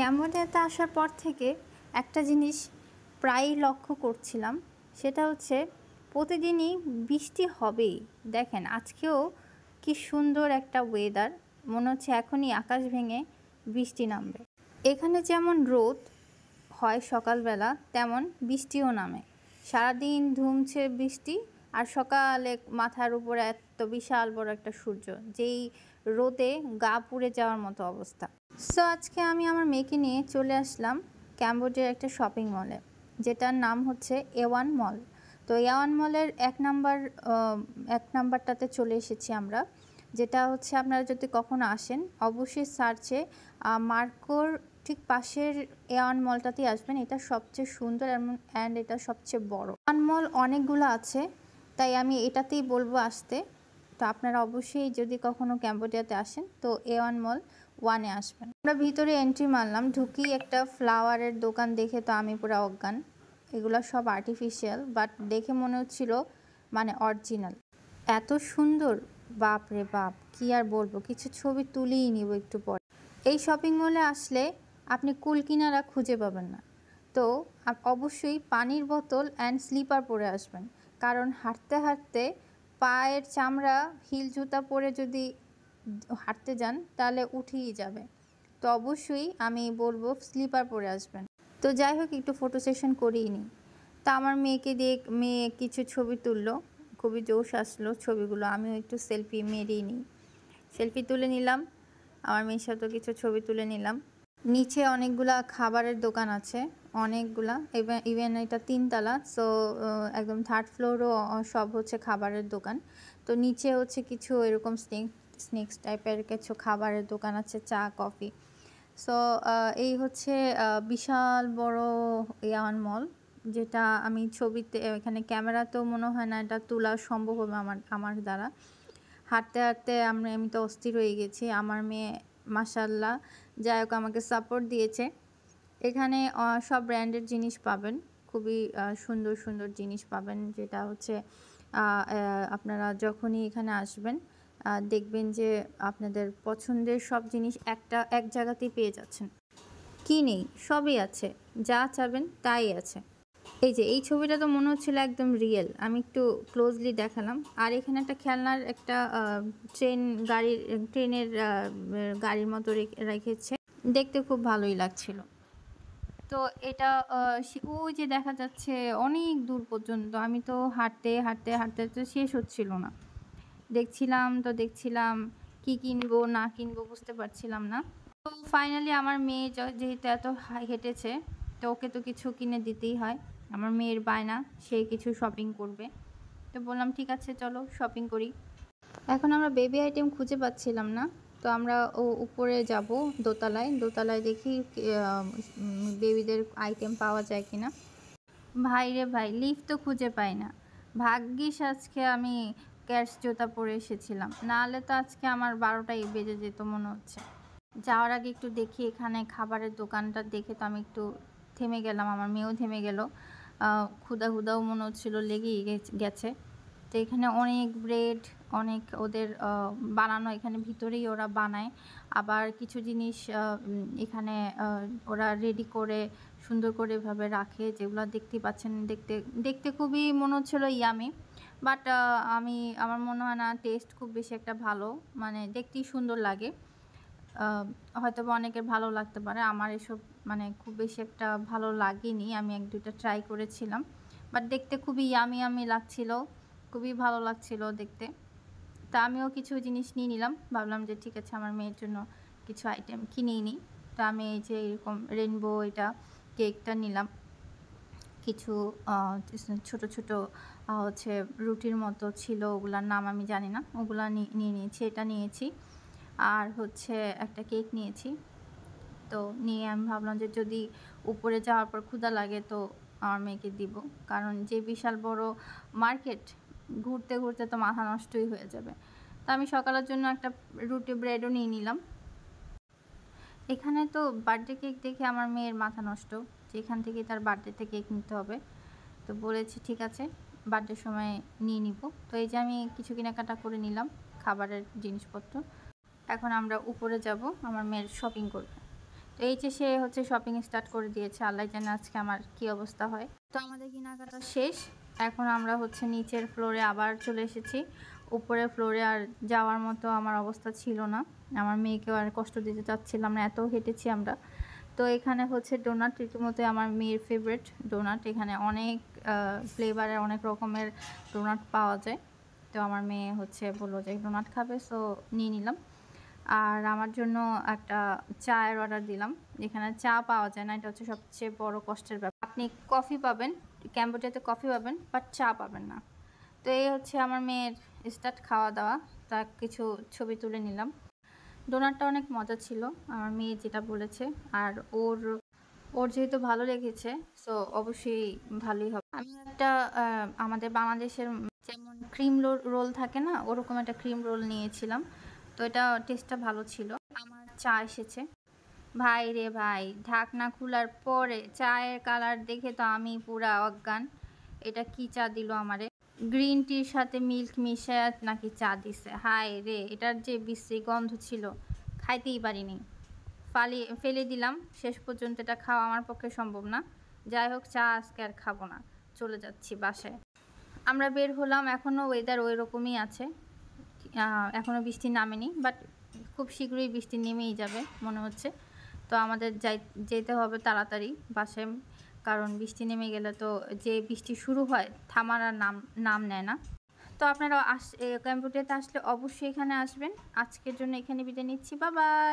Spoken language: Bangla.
ক্যাম্বোডিয়াতে আসার পর থেকে একটা জিনিস প্রায়ই লক্ষ্য করছিলাম, সেটা হচ্ছে প্রতিদিনই বৃষ্টি হবেই। দেখেন আজকেও কি সুন্দর একটা ওয়েদার, মনে হচ্ছে এখনই আকাশ ভেঙে বৃষ্টি নামবে। এখানে যেমন রোদ হয় সকালবেলা, তেমন বৃষ্টিও নামে। সারাদিন ধুমছে বৃষ্টি, আর সকালে মাথার উপরে এত বিশাল বড় একটা সূর্য, যেই রোদে গা পুড়ে যাওয়ার মতো অবস্থা। সো আজকে আমি আমার মেয়েকে নিয়ে চলে আসলাম ক্যাম্বোডিয়ার একটা শপিং মলে, যেটার নাম হচ্ছে A1 মল। তো A1 মলের এক নাম্বারটাতে চলে এসেছি আমরা, যেটা হচ্ছে আপনারা যদি কখনো আসেন অবশ্যই সার্চে মার্কোর ঠিক পাশের A1 মলটাতেই আসবেন। এটা সবচেয়ে সুন্দর অ্যান্ড এটা সবচেয়ে বড়। A1 মল অনেকগুলো আছে, তাই আমি এটাতেই বলবো আসতে। তো আপনারা অবশ্যই যদি কখনো ক্যাম্বোডিয়াতে আসেন তো A1 মল 1-এ আসবেন। আমরা ভিতরে এন্ট্রি মারলাম, ঢুকি একটা ফ্লাওয়ারের দোকান দেখে তো আমি পুরো অজ্ঞান। এগুলো সব আর্টিফিশিয়াল, বাট দেখে মনে হচ্ছিল মানে অরিজিনাল। এত সুন্দর, বাপ রে বাপ, কি আর বলবো, কিছু ছবি তুলেই নিব একটু পরে। এই শপিং মলে আসলে আপনি কুল কিনারা খুঁজে পাবেন না। তো অবশ্যই পানির বোতল অ্যান্ড স্লিপার পরে আসবেন, কারণ হাঁটতে হাঁটতে পায়ের চামড়া হিল জুতা পরে যদি হাঁটতে যান তাহলে উঠেই যাবে। তো অবশ্যই আমি বলবো স্লিপার পরে আসবেন। তো যাই হোক, একটু ফটো সেশন করিই নি। তা আমার মেয়েকে দিয়ে মেয়ে কিছু ছবি তুললো, খুবই জোশ আসলো ছবিগুলো। আমিও একটু সেলফি মেরেই নিই, সেলফি তুলে নিলাম, আমার মেয়ের সাথেও কিছু ছবি তুলে নিলাম। নিচে অনেকগুলা খাবারের দোকান আছে, অনেকগুলা, ইভেন এটা 3 তলা। সো একদম 3rd ফ্লোরও সব হচ্ছে খাবারের দোকান। তো নিচে হচ্ছে কিছু এরকম স্ন্যাক্স টাইপের কিছু খাবারের দোকান আছে, চা কফি। সো এই হচ্ছে বিশাল বড় A1 মল, যেটা আমি ছবিতে, এখানে ক্যামেরাতেও মনে হয় না এটা তোলা সম্ভব হবে আমার দ্বারা। হাঁটতে হাঁটতে আমি তো অস্থির হয়ে গেছি। আমার মেয়ে মাশাল্লাহ যাই হোক আমাকে সাপোর্ট দিয়েছে। এখানে সব ব্র্যান্ডের জিনিস পাবেন, খুবই সুন্দর সুন্দর জিনিস পাবেন, যেটা হচ্ছে আপনারা যখনই এখানে আসবেন দেখবেন যে আপনাদের পছন্দের সব জিনিস এক জায়গাতেই পেয়ে যাচ্ছেন। কি নেই, সবই আছে, যা চাবেন তাই আছে। এই যে এই ছবিটা তো মনে হচ্ছিল একদম রিয়েল, আমি একটু ক্লোজলি দেখালাম। আর এখানে একটা খেলনার একটা ট্রেনের গাড়ির মতো রেখেছে, দেখতে খুব ভালোই লাগছিল। তো এটা ওই যে দেখা যাচ্ছে অনেক দূর পর্যন্ত, আমি তো হাঁটতে হাঁটতে হাঁটতে তো শেষ হচ্ছিল না। দেখছিলাম কি কিনবো না কিনবো বুঝতে পারছিলাম না। তো ফাইনালি আমার মেয়ে যেহেতু এত হেঁটেছে, তো ওকে তো কিছু কিনে দিতেই হয়, আমার মেয়ের বায়না, সে কিছু শপিং করবে। তো বললাম ঠিক আছে চলো শপিং করি। এখন আমরা বেবি আইটেম খুঁজে পাচ্ছিলাম না, তো আমরা উপরে যাব দোতলায় দেখি বেবিদের আইটেম পাওয়া যায় কিনা। ভাই রে ভাই, লিফট তো খুঁজে পাই না। ভাগ্যিস আজকে আমি ক্যাটস জুতা পরে এসেছিলাম, নাহলে তো আজকে আমার 12টাই বেজে যেত মনে হচ্ছে। যাওয়ার আগে একটু দেখি এখানে খাবারের দোকানটা দেখে তো আমি একটু থেমে গেলাম, আমার মেয়েও থেমে গেল। ক্ষুধাও মনে হচ্ছিল লেগেই গেছে। তো এখানে অনেক ব্রেড, অনেক ওদের বানানো, এখানে ভিতরেই ওরা বানায়। আবার কিছু জিনিস এখানে ওরা রেডি করে সুন্দর করে এভাবে রাখে, যেগুলো দেখতেই পাচ্ছেন, দেখতে খুবই মনে হচ্ছিলো ইয়ামি। বাট আমার মনে হয় না টেস্ট খুব বেশি একটা ভালো, মানে দেখতেই সুন্দর লাগে। হয়তো বা অনেকের ভালো লাগতে পারে, আমার এসব মানে খুব বেশি একটা ভালো লাগেনি। আমি 1-2টা ট্রাই করেছিলাম, বাট দেখতে খুবই ইয়ামি লাগছিল, খুবই ভালো লাগছিল দেখতে। তা আমিও কিছু জিনিস নিয়ে নিলাম, ভাবলাম যে ঠিক আছে আমার মেয়ের জন্য কিছু আইটেম কিনেই নিই। তো আমি এই যে এরকম রেনবো এটা কেকটা নিলাম, কিছু ছোট ছোট হচ্ছে রুটির মতো ছিল, ওগুলার নাম আমি জানি না, ওগুলা নিয়ে নিয়েছি, এটা নিয়েছি। আর হচ্ছে একটা কেক নিয়েছি। তো নিয়ে আমি ভাবলাম যে যদি উপরে যাওয়ার পর ক্ষুধা লাগে তো আমার মেয়েকে দিব, কারণ যে বিশাল বড় মার্কেট, ঘুরতে ঘুরতে তো মাথা নষ্টই হয়ে যাবে। তো আমি সকালের জন্য একটা রুটি ব্রেডও নিয়ে নিলাম। এখানে তো বার্থডে কেক দেখে আমার মেয়ের মাথা নষ্ট, যে এখান থেকে তার বার্থডেতে কেক নিতে হবে। তো বলেছি ঠিক আছে বার্থডের সময় নিয়ে নিব। তো এই যে আমি কিছু কেনাকাটা করে নিলাম খাবারের জিনিসপত্র। এখন আমরা উপরে যাব, আমার মেয়ের শপিং করবে। তো এই যে সে হচ্ছে শপিং স্টার্ট করে দিয়েছে, আল্লাহ জানে আজকে আমার কি অবস্থা হয়। তো আমাদের কেনাকাটা শেষ, এখন আমরা হচ্ছে নিচের ফ্লোরে আবার চলে এসেছি। উপরের ফ্লোরে আর যাওয়ার মতো আমার অবস্থা ছিল না, আমার মেয়েকেও আর কষ্ট দিতে চাচ্ছিলাম না, এত হেঁটেছি আমরা। তো এখানে হচ্ছে ডোনাট, রীতিমতো আমার মেয়ের ফেভারিট ডোনাট। এখানে অনেক ফ্লেভারের অনেক রকমের ডোনাট পাওয়া যায়। তো আমার মেয়ে হচ্ছে বললো যে ডোনাট খাবে, সো নিয়ে নিলাম। আর আমার জন্য একটা চায়ের অর্ডার দিলাম। এখানে চা পাওয়া যায় না, এটা হচ্ছে সবচেয়ে বড় কষ্টের ব্যাপার। আপনি কফি পাবেন, ক্যাম্বোডিয়াতে কফি পাবেন, বাট চা পাবেন না। তো এই হচ্ছে আমার মেয়ের স্টার্ট খাওয়া দাওয়া, তা কিছু ছবি তুলে নিলাম। ডোনাটটা অনেক মজা ছিল, আমার মেয়ে যেটা বলেছে। আর ওর যেহেতু ভালো লেগেছে, সো অবশ্যই ভালোই হবে। আমি একটা আমাদের বাংলাদেশের যেমন ক্রিম রোল থাকে না, ওরকম একটা ক্রিম রোল নিয়েছিলাম। তো এটা টেস্টটা ভালো ছিল। আমার চা এসেছে, ভাই রে ভাই, ঢাকনা খোলার পরে চায়ের কালার দেখে তো আমি পুরা অজ্ঞান। এটা কি চা দিল আমারে, গ্রিন টির সাথে মিল্ক মিশায় নাকি চা দিছে। হায় রে, এটার যে বিশ্রী গন্ধ ছিল, খাইতেই পারিনি, ফেলে দিলাম। শেষ পর্যন্ত এটা খাওয়া আমার পক্ষে সম্ভব না। যাই হোক, চা আজকে আর খাবো না, চলে যাচ্ছি বাসায়। আমরা বের হলাম, এখনও ওয়েদার ওই রকমই আছে, এখনও বৃষ্টি নামেনি, বাট খুব শীঘ্রই বৃষ্টি নেমেই যাবে মনে হচ্ছে। তো আমাদের যেতে হবে তাড়াতাড়ি বাসায়, কারণ বৃষ্টি নেমে গেলে তো যে বৃষ্টি শুরু হয় থামার আর নাম নেয় না। তো আপনারা কম্পিউটারতে আসলে অবশ্যই এখানে আসবেন। আজকের জন্য এখানে বিদায় নিচ্ছি, বাই বাই।